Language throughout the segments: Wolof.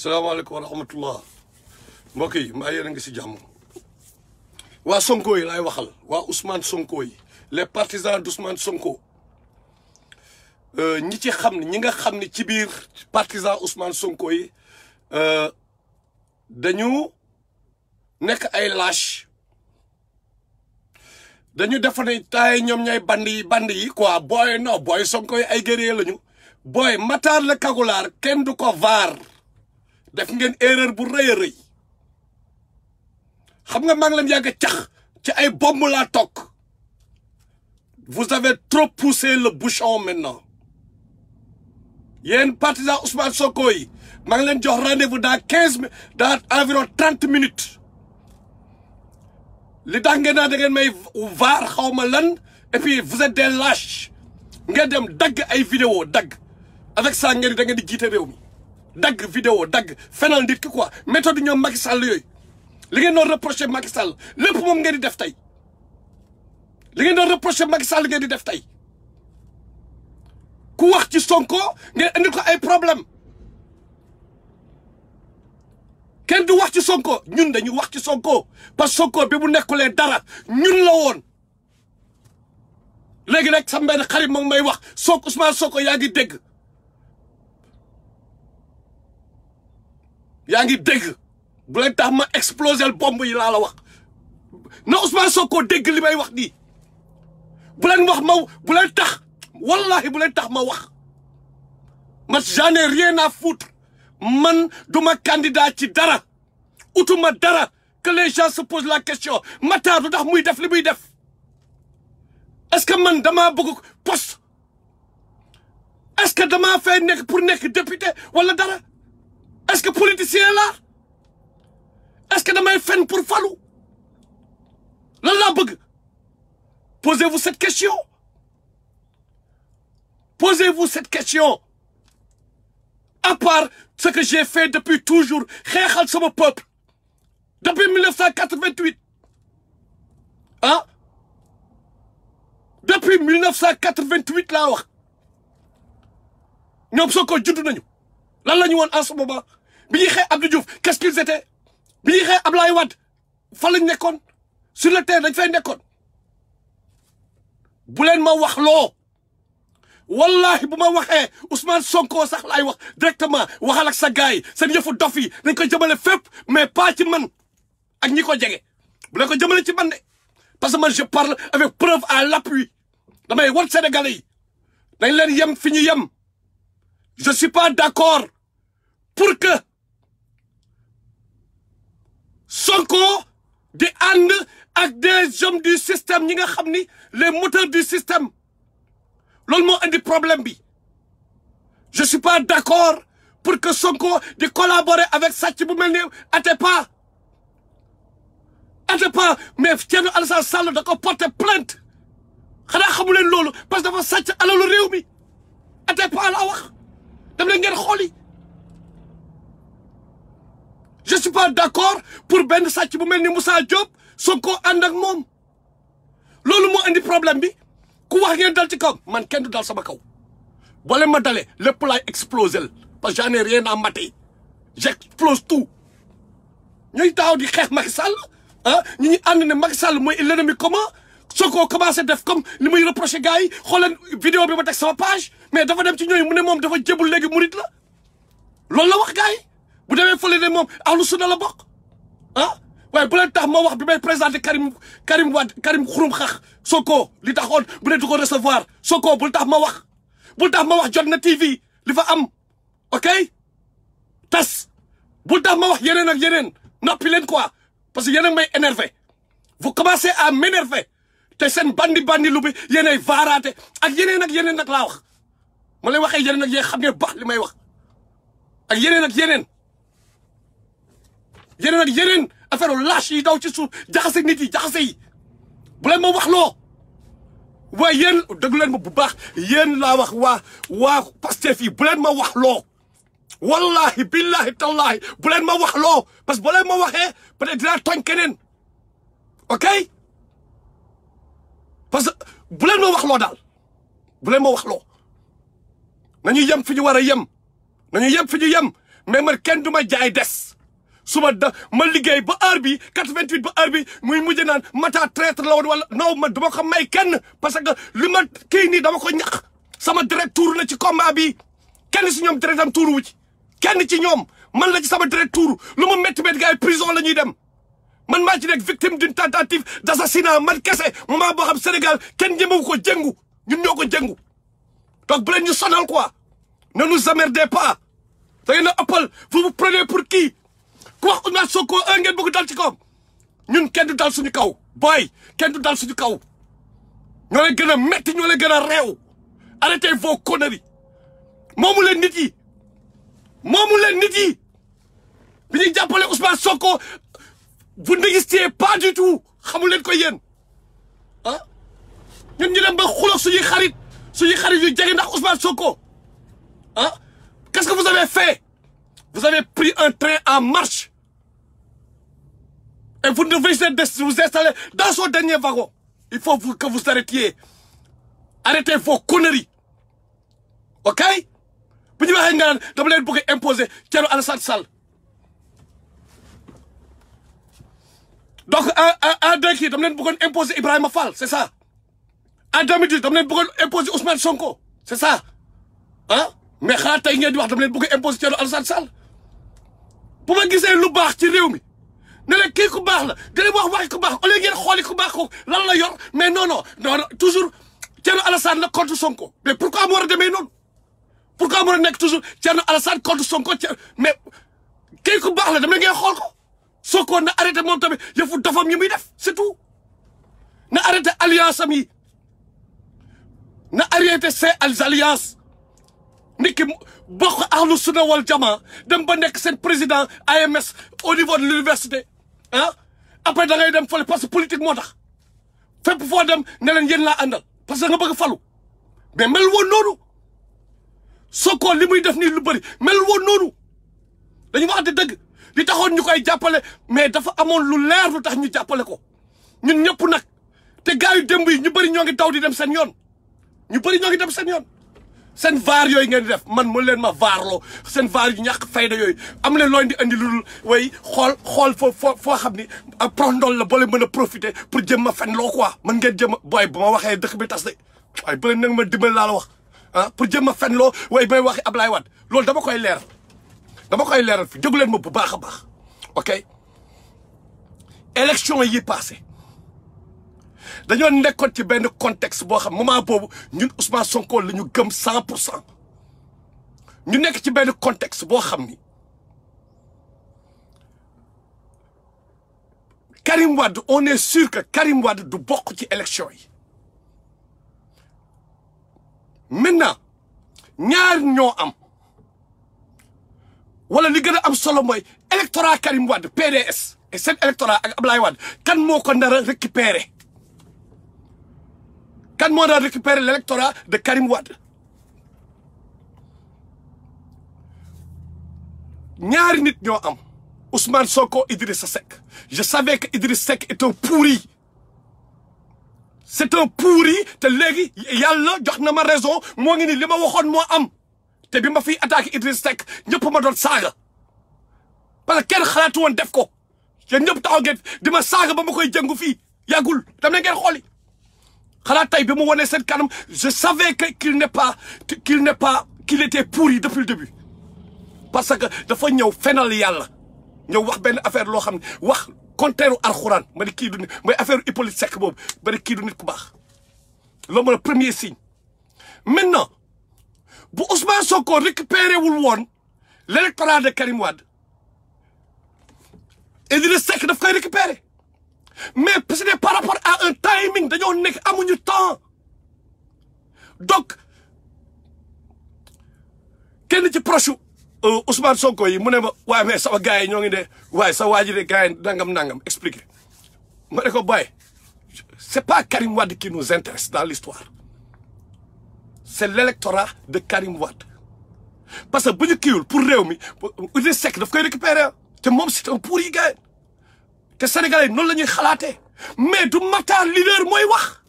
salaamaaleykum wa rahmatullah mbokk yi mbaa yéen a ngi si jàmm waa Sonko yi laay waxal waa Ousmane Sonko yi les partisans d'Ousmane Sonko ñi ci xam ne ñi nga xam ne ci biir partisans Ousmane Sonko yi dañu nekk ay lâche dañu defa ne taay ñoom ñooy band yi quoi booy non booy Sonko yi ay guerrier lañu booy Matar la Kagulaar kenn du ko vaar def ngeen erreur bu rëy a rëy xam nga maa ngi leen yàgg a cax ci ay bomb laa toog vous avez trop poussé le bouchon maintenant yéen partisans Ousmane Sonko yi maa ngi leen jox rendez-vous dans environ 30 minutes li tax ngeen naa da ngeen may vaar xaw ma lan et puis vous êtes des lâches ngeen dem dagg ay vidéo dagg avec ça ngeen da ngeen di jiite réew mi dagg vidéo dagg fenal nit ki quoi méthode ñoom Macky Sall yooyu li ngeen doon reproché Macky Sall lépp moom ngeen di def tey li ngeen doon reproché Macky Sall ngeen di def tey ku wax ci Sonko ngeen indi ko ay problème kenn du wax ci Sonko ñun dañuy wax ci Sonko parce que Sonko bi mu nekkulee dara ñun la woon léegi rek sa benn xarit moom may wax Sonko Ousmane Sonko yaa ngi dégg bu leen tax ma exploser bombe yi laa la wax na Ousmane Sonko dégg li may wax nii bu leen wax ma bu leen tax wallahi bu leen tax ma wax man j'en ai rien à foutre man duma candidat ci dara utuma dara que les gens se posent la question Matar du tax muy def li muy def est-ce que man damaa bëgg poste est-ce que damaa fay nekk pour nekk député wala dara est-ce que politicien la est-ce que damay fen pour falu lan laa bëgg posez-vous cette question à part ce que j'ai fait depuis toujours xeexal sama peuple depuis 1988 ah depuis 1988 laa wax ñoom Sonko judd nañu lan la ñu woon en ce moment bi ñuy xeex Abdou Diouf qu'est-ce qu'ils étaient bi ñuy xeex Ablaye Wade fa lañ nekkoon sur le terrain dañ fay nekkoon bu leen ma wax loo wallahi bu ma waxee Ousmane Sonko sax laay wax directement waxal ak sa gars yi seen yëfu dof yi dañ ko jëmale fépp mais pas ci man ak ñi ko jege bu leen ko jëmale ci man de parce que man je parle avec preuve à l'appui damay wan Sénégalais yi dañ leen yem fi ñu yem je suis pas d'accord pour que Sonko di ànd ak des hommes du système ñi nga xam ni les moteurs du système loolu moo indi problème bi je suis pas d'accord pour que Sonko di collaborer avec sàcc bu mel ni Atepa mais Thierno Alassane Sall da ko porter plainte xanaa xamu leen loolu parce que dafa sàcc alalu réew mi Atepa la wax dem leen ngeen xooli je suis pas d'accord pour benn sàcc bu mel ni Moussa Diop Sonko ànd ak moom loolu moo indi problème bi ku wax ngeen dal ci kaw man kenn du dal sama kaw boo leen ma dalee lépp laay exploser parce que j'en ai rien à mater j'explose tout ñuy taxaw di xeex Macky Sall ah ñu ànd ne Macky Sall mooy l'ennemi commun Sonko commencé def comme li muy reproché gars yi xooleen vidéo bi ma teg sama page mais dafa dem ci ñooyu mu ne moom dafa jébul léegi murit la loolu la wax gars yi bu demee fële ne moom ahlu sunna la bokk ah waaye bu leen tax ma wax bi may présenté Karim Xurum Xax Sonko li taxoon bu ne du ko recevoir Sonko bul tax ma wax jot na TV li fa am ok tas bul tax ma wax yeneen ak yeneen noppi leen quoi parce que yeneen may énervé vous commencez à m'énerver te seen bandi lu bi yéenay vaaraate ak yeneen nag laa wax ma lay waxee yeneen ak yéen xam ngeen baax li may wax ak yeneen affaire lâche yi daw ci suuf jaxase nit yi jaxase yi bu leen ma wax loo waaye yéen déglu leen ma bu baax yéen laa wax waa Pastef yi bu leen ma wax loo wallahi billahi tallahi bu leen ma wax loo parce que bu leen ma waxee peut-être dinaa tooñ keneen ok parce que bu leen ma wax loo daal bu leen ma wax loo nañu yem fi ñu war a yem mais man kenn du ma jaay des suba ma liggéey ba heure bi 88 ba heure bi muy mujj naan Matar traître la woon wala non man dama ko may kenn parce que li ma kii nii dama ko ñax sama deret tuuru na ci combat bi kenn si ñoom deretam tuuru wu ci kenn ci ñoom man la ci sama deret tuuru lu ma métti gars yi prison la ñuy dem man maa ci nekk victime d'une tentative d'assassinat man kese moment boo xam Sénégal kenn jëmewu ko jëngu ñun ñoo ko jëngu donc bu leen ñu sonal quoi ne nous emmerdez pas da ngeen a ëppal vous vous prenez pour qui ku wax Ousmane Sonko ngeen bëgg dal ci kawam ñun kenn du dal suñu kaw boy kenn du dal suñu kaw ñoo leen gën a metti ñoo leen gën a réew arrêtez vos conneries moomu leen nit yi moomu leen nit yi bi ñuy jàppale Ousmane Sonko vous n'existiez pas du tout xamul leen ko yéen ah ñun ñu dem ba xuloog suñuy xarit yu jege ndax Ousmane Sonko ah qu'est-ce que vous avez fait vous avez pris un train en marche et vous devez vous installer dans son dernier wagon il faut que vous arrêtiez arrêtez vos conneries ok bu ñu waxee nga naan dama leen bëgg a imposer Thierno Alassane Sall donc en 2 kii dama leen bëggoon imposer Ibrahima Fall c'est ça en 2010 dama leen bëggoon imposer Ousmane Sonko c'est ça ah mais xanaa tey ngeen di wax dama leen bëgg a imposer Thierno Alassane Sall bu ma gisee lu baax ci réew mi ne leen kii ku baax la da leen wax waxi ku baax au lieu ngeen xooli ku baax ko lan la yor mais non toujours Thierno Alassane la contre Sonko mais pourquoi mu war a demee noonu pourquoi mu war a nekk toujours Thierno Alassane contre Sonko mais kii ku baax la dama ngeen xool ko Sonko na arrêté moom tamit yëfu dofam yi muy def c'est tout na arrêté alliance am yi na arrêté ses alliances nit ki bokk ahlu sunna wal jamaa dem ba nekk seen président AMS au niveau de l'université ah après da ngay dem fële parce que politique moo tax fépp foo dem ne leen yéen laa àndal parce que nga bëgg falu mais mel woon noonu Sonko li muy def nii lu bëri mel woon noonu dañu waxante dëgg li taxoon ñu koy jàppale mais dafa amoon lu leer lu tax ñu jàppale ko ñun ñëpp nag te gars yu démb yi ñu bëri ñoo ngi daw di dem seen yoon ñu bëri ñoo ngi dem seen yoon seen vaar yooyu ngeen di def man mu leen ma vaarloo seen vaar yu ñàkk fayda yooyu am leen looy di andi lu way xool foo xam ni prondol la boole mën a profiter pour jëm ma fen loo quoi man ngeen jëm booy bu ma waxee dëkk bi tas de waaye bële nag ma dimbali laa la wax ah pour jëm ma fen loo way bay waxi Ablaye Wade loolu dama koy leeral fi jóg leen ma bu baax a baax ok élection yi passé dañoo nekkoon ci benn contexte boo xam moment boobu ñun Ousmane Sonko la ñu gëm 100% ñu nekk ci benn contexte boo xam ni Karim Wade on est sûr que Karim Wade du bokk ci élection yi maintenant ñaar ñoo am wala li gën a am solo mooy électorat Karim Wade PDS et seen électorat ak Ablaye Wade kan moo ko nar a récupérer kan moo nar a récupérer l'électorat de Karim Wade ñaari nit ñoo am Ousmane Sonko Idrissa Seck je savais que Idrissa Seck est un pourri c'est un pourri te léegi yàlla jox na ma raison moo ngi ni li ma waxoon moo am te bi ma fiy attaqué Idrissa Seck ñëpp ma doon saaga parce que kenn xalaatu woon def ko yéen ñëpp taxaw ngeen di ma saaga ba ma koy jëngu fii yàggul dem na ngeen xooli xalaat tey bi mu wonee seen kanam je savais que qu'il était pourri depuis le début parce que dafa ñëw fenal yàlla ñëw wax benn affaire loo xam ne wax contraire alxuraan ma ne kii du nit mooy affaire Hippolyte Seck boobu ma ne kii du nit ku baax loolu mooy le premier signe maintenant bu Ousmane Sonko récupéré wul woon l'électorat de Karim Wade Idrissa Seck daf koy récupérer mais c'est par rapport à un timing dañoo nekk amuñu temps donc kenn ci proche Ousmane Sonko yi mu ne ma waaye mais sama gars yi ñoo ngi de waaye sa waa ji de gars yi nangam expliqué ma ne ko boy c'est pas Karim Wade qui nous intéresse dans l'histoire c'est l'électorat de Karim Wade parce que bu ñu kiiwul pour réew mi Idrissa Seck daf koy récupérer te moom c'est un pourri gars te Sénégalais noonu la ñuy xalaatee mais du Matar leader mooy wax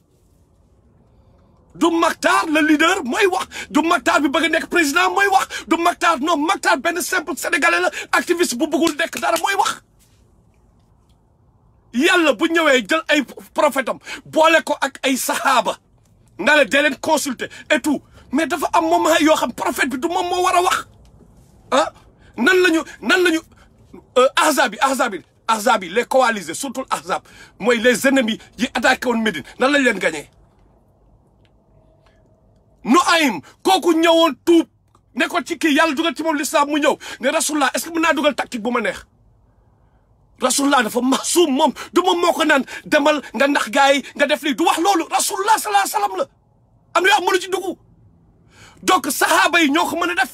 du Mactar le leader mooy wax du Mactar bi bëgg a nekk président mooy wax du Mactar non Mactar benn simple sénégalais la activiste bu bëggul nekk dara mooy wax. yàlla bu ñëwee jël ay prophète am boole ko ak ay saxaaba nga la dee leen consulter et tout mais dafa am moment yoo xam prophète bi du moom moo war a wax ah nan lañu ahzab yi les coalisés surtout ahzab mooy les ennemis yi attaqué woon Médine nan lañ leen gagné. Nuaym kooku ñëwoon tuub ne ko ci kii yàlla dugal ci moom l'islam mu ñëw ne rasulullah est-ce que mën naa dugal tactique bu ma neex. rasulullah dafa masum moom du moom moo ko naan demal nga ndax gars yi nga def lii du wax loolu rasulullah sallallahu alayhi wasallam la am na yoo xam mënu ci dugg donc sahaaba yi ñoo ko mën a def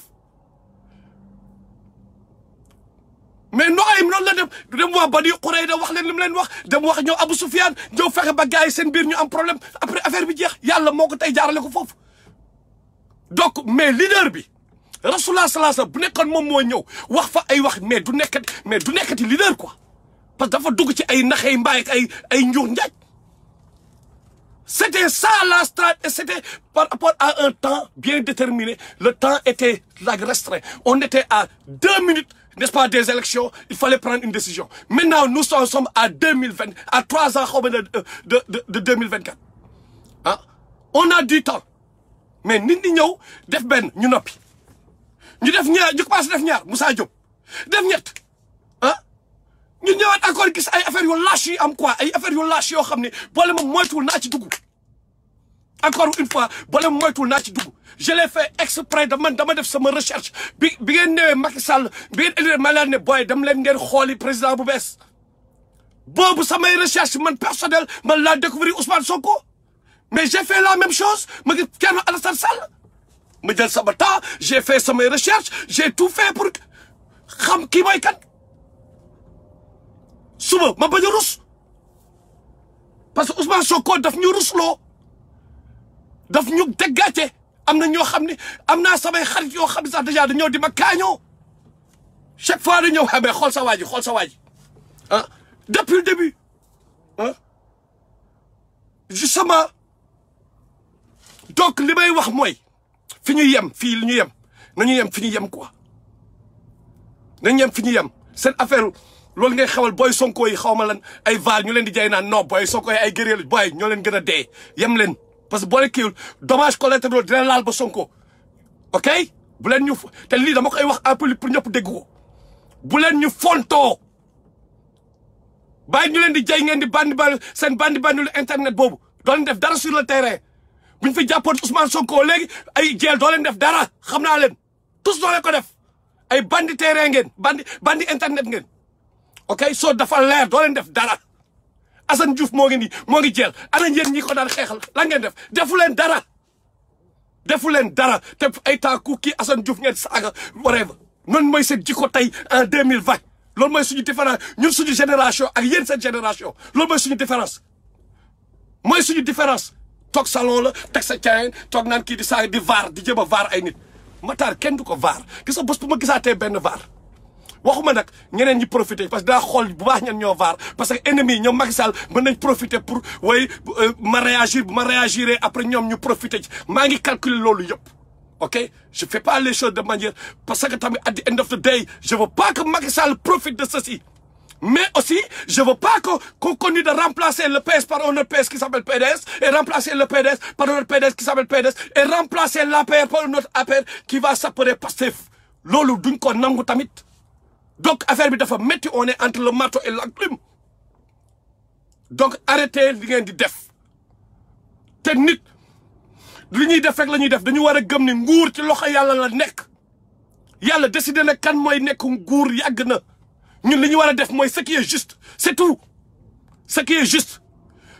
mais Nuaym noonu la dem waa Bani Qurayda wax leen li mu leen wax dem wax ñëw Abu Sufyan ñëw fexe ba gars yi seen biir ñu am problème après affaire bi jeex yàlla moo ko tey jaarale ko foofu donc mais leader bi rasulullah sallallahu alayhi wasallam bu nekkoon moom moo ñëw wax fa ay wax mais du nekkati leader quoi. parce que dafa dugg ci ay naxey mbaay ak ay njuur njaaj c'était ça la stratégie et c'était par rapport à un temps bien déterminé le temps était restreint on était à 2 minutes n'est-ce pas des élections il fallait prendre une décision maintenant nous sommes à 2020 à 3 ans xaw ma de 2024 ah on a du temps mais nit ñi ñëw def benn ñu noppi ñu def ñaar ñu commencé def ñaar Moussa Diop def ñett ah ñu ñëwaat encore gis ay affaires yu lâche yi am quoi ay affaires yu lâche yoo xam ne boole ma moytuwul naa ci dugg encore une fois boole ma moytuwul naa ci dugg je l'ai fait exprès dama def sama recherche bi ngeen ñëwee Macky Sall bi ngeen indi ma leen ne booy dem leen ngeen xooli président bu bees boobu samay recherche man personnel man laa découvrir Ousmane Sonko mais j'ai fait la même chose ma gis kenn Alassane Sall ma jël sama temps j'ai fait samay recherche j'ai tout fait pour xam kii mooy kan suba ma bañ a rus parce que Ousmane Sonko daf ñu rusloo daf ñu déggaate am na ñoo xam ne am naa samay xarit yoo xam ne sax déjà dañoo di ma kaañoo chaque fois dañoo xamee xool sa waa ji ah depuis le début ah justement donc li may wax mooy fi ñu yem fii li ñu yem nañu yem fi ñu yem quoi nañu yem fi ñu yem seen affaire loolu ngay xawal booy Sonko yi xaw ma lan ay vaar ñu leen di jay naan non booy Sonko yi ay guerrier booy ñoo leen gën a dee yem leen parce que boo leen kiiwul dommage collatéral dina laal ba Sonko ok bu leen ñu te lii dama koy wax en public pour ñëpp dégg ko bu leen ñu fontoo bàyyi ñu leen di jay ngeen di bandi lu internet boobu doo leen def dara sur le terrain bu ñu fi jàppoon Ousmane Sonko léegi ay jeel doo leen def dara xam naa leen tous doo leen ko def ay bandi terrain ngeen bandi internet ngeen ok soo dafa leer doo leen def dara Assane Diouf moo ngi jeel ana yéen ñi ko daan xeexal la ngeen def defu leen dara te ay temps ku kii Assane Diouf ngeen saaga whatever noonu mooy seen jikko tey en 2020 loolu mooy suñu différence ñun suñu génération ak yéen seen génération loolu mooy suñu différence toog salon la teg sa caen toog naan kii di saaga di vaar di jëm a vaar ay nit Matar kenn du ko vaar gis nga bés bu ma gisaatee benn vaar waxuma nag ñeneen ñi profité parce que daa xool bu baax ñen ñoo vaar parce que ennemi ñoom Macky Sall mën nañ profité pour way ma réagir bu ma réagiré après ñoom ñu profité ci maa ngi calculer loolu yëpp ok je fais pas les choses de manière parce que tamit at the end of the day je veux pas que Macky Sall profite de ceci mais aussi je veux pas qu'on continue de remplacer le PS par un autre PS qui s'appelle PDS et remplacer le PDS par un autre PDS qui s'appelle PDS et remplacer l'APR par un autre APR qui va s'appeler Pastef loolu duñ ko nangu tamit donc affaire bi dafa métti on est entre le marteau et l'enclume donc arrêtez li ngeen di def te nit li ñuy def rek la ñuy def dañu war a gëm ni nguur ci loxo yàlla la nekk yàlla décidé na kan mooy nekk nguur yàgg na ñun li ñu war a def mooy ce qui est juste c'est tout ce qui est juste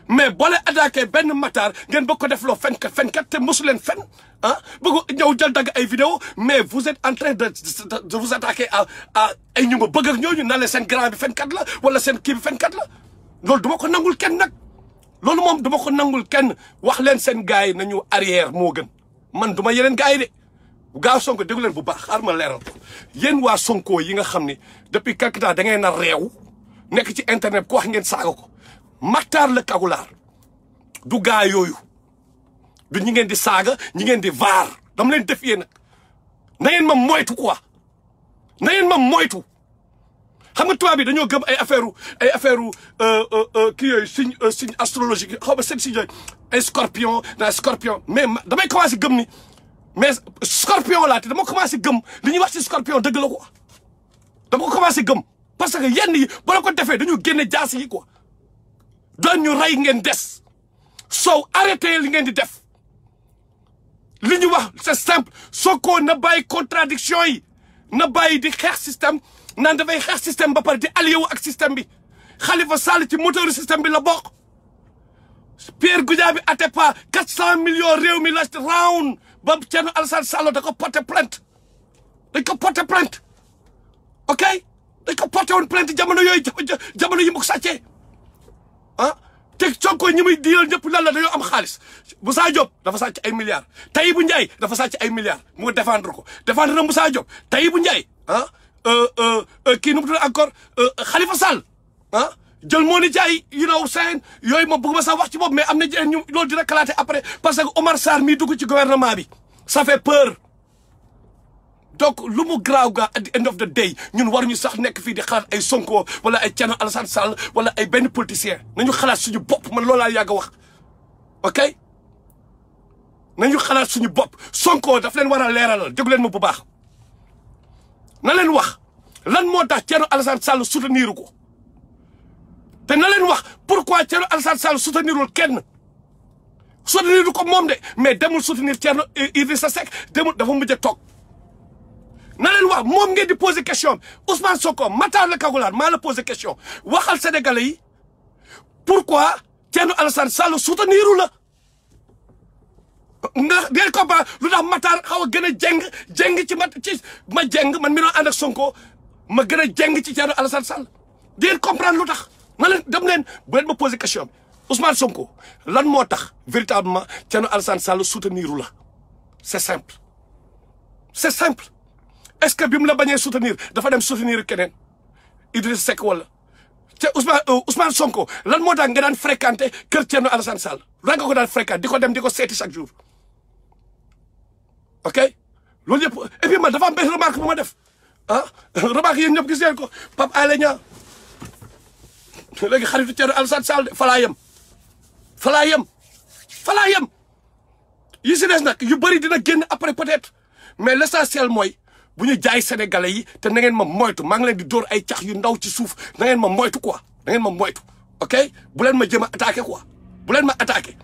mais boo leen attaqué benn Matar ngeen bëgg ko def loo fenkat te mosu leen fen ah bëgg ñëw jël dagg ay vidéo mais vous êtes en train de vous attaquer à ay ñu ma bëgg ak ñooñu naan leen seen grand bi fenkat la wala seen kii bi fenkat la loolu duma ko nangul kenn nag loolu moom duma ko nangul kenn wax leen seen gars yi nañu arrière moo gën man duma yeneen gars yi de gaaw Sonko déglu leen bu baax xaar ma leeral ko yéen waa Sonko yi nga xam ne depuis quelque temps da ngeen a réew nekk ci internet ku wax ngeen saaga ko Matar la Kagulaar du gaa yooyu du ñi ngeen di saaga ñi ngeen di vaar dama leen défier nag na ngeen ma moytu quoi na ngeen ma moytu xam nga tubaab bi dañoo gëm ay affaire kii yooyu signe astrologique xaw ma seen signe yooyu ay scorpion mais damay commencé gëm ni mais scorpion laa te dama commencé gëm li ñuy wax ci scorpion dëgg la quoi dama ko commencé gëm parce que yenn yi ba la ko defee dañu génne jaas yi quoi doon ñu rey ngeen des soo arrêté li ngeen di def li ñu wax c'est simple Sonko na bàyyi contradiction yi na bàyyi di xeex système naan dafay xeex système ba pare di allié wu ak système bi Khalifa Sall ci moteur système bi la bokk Pierre Goudiaby Atepa 400 millions réew mi la round ba Thierno Alassane Sall da ko porté plainte dañ ko porté plainte ok dañ ko porté woon plainte jamono yooyu jamono yi mu ko sàccee ah te Sonko ñi muy diilal ñëpp lan la dañoo am xaalis Moussa Diop dafa sàcc ay milliards Tahibou Ndiaye dafa sàcc ay milliards mu défendre ko défendre na Moussa Diop Tahibou Ndiaye ah kii nu mu tudd encore Khalifa Sall ah jël moo ni jaay seen yooyu moom bëgg ma sax wax ci boobu mais am na ñu loolu dina kalaate après parce que Omar Sarr mii dugg ci gouvernement bi ça fait peur donc lu mu graaw gaa at the end of the day ñun waruñu sax nekk fii di xalaat ay Sonko wala ay Thierno Alassane Sall wala ay benn politicien nañu xalaat suñu bopp man loolu laa yàgg a wax ok nañu xalaat suñu bopp Sonko daf leen war a leeralal déglu leen ma bu baax na leen wax lan moo tax Thierno Alassane Sall soutenir ko te na leen wax pourquoi Thierno Alassane Sall soutenirul kenn soutenir ko moom de mais demul soutenir Thierno Idrissa Seck demul dafa mujj a toog na leen wax moom ngeen di poser question Ousmane Sonko Matar la Kagulaar maa la poser question waxal sénégalais yi pourquoi Thierno Alassane Sall souteniru la nga ngeen comprendre lu tax Matar xaw a gën a jeng ci ma jeng man mi doon ànd ak Sonko ma gën a jeng ci Thierno Alassane Sall di ngeen comprendre lu tax na leen dem leen bu leen ma poser question Ousmane Sonko lan moo tax véritablement Thierno Alassane Sall souteniru la c'est simple est-ce que bi mu la bañee soutenir dafa dem soutenir keneen Idrissa Seck wala te Ousmane Sonko lan moo tax nga daan fréquenter kër Thierno Alassane Sall lan nga ko daan fréquenter di ko dem di ko seeti chaque jour ok loolu yëpp et puis man dafa am benn remarque bu ma def ah remarque yéen ñëpp gis ngeen ko Pape Alé Niang léegi xaritu Thierno Alassane Sall fa laa yem yi si des nag yu bëri dina génn après peut-être mais l'essentiel mooy bu ñu jaay sénégalais yi te na ngeen ma moytu maa ngi leen di dóor ay cax yu ndaw ci suuf na ngeen ma moytu quoi na ngeen ma moytu ok bu leen ma jëm a attaqué quoi bu leen ma attaqué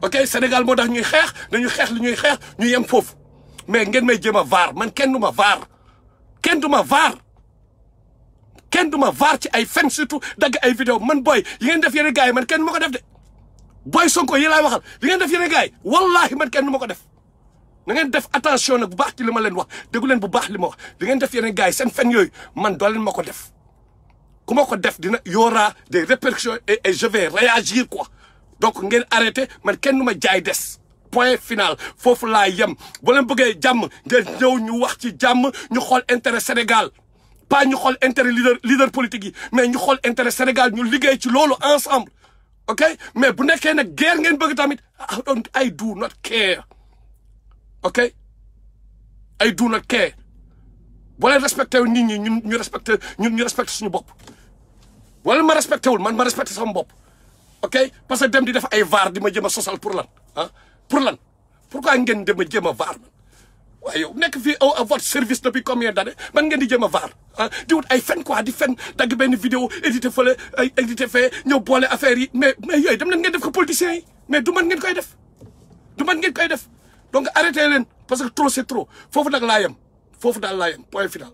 ok Sénégal moo tax ñuy xeex nañu xeex li ñuy xeex ñu yem foofu mais ngeen may jëm a vaar man kenn du ma vaar kenn du ma vaar ci ay fen surtout dagg ay vidéo man booy yi ngeen def yeneen gars yi man kenn du ma ko def de booy Sonko yi laay waxal li ngeen def yeneen gars yi wallahi man kenn du ma ko def na ngeen def attention nag bu baax ci li ma leen wax déggu leen bu baax li ma wax li ngeen def yeneen gars yi seen fen yooyu man doo leen ma ko def ku ma ko def dina y aura des répercussions et je vais réagir quoi donc ngeen arrêté man kenn du ma jaay des point final foofu laa yem bu leen bëggee jàmm ngeen ñëw ñu wax ci jàmm ñu xool intérêt Sénégal pas ñu xool intérêt leader politique yi mais ñu xool intérêt Sénégal ñu liggéey ci loolu ensemble ok mais bu nekkee nag guerre ngeen bëgg tamit I do not care ok I do not care boo leen respecté nit ñi ñu respecté suñu bopp wala ma respecté wul man ma respecté sama bopp ok parce que dem di def ay vaar di ma jëm a sosal pour lan ah pour lan pourquoi ngeen dem a jëm a vaar man waaye yow nekk fii à votre service depuis combien d'années man ngeen di jëm a vaar ah di wut ay fen quoi di fen dagg benn vidéo édité fële ay édité fee ñëw boole affaire yi mais yooyu dem leen ngeen def ko politiciens yi mais du man ngeen koy def donc arrêtez leen parce que trop c'est trop foofu nag laa yem foofu daal laa yem point final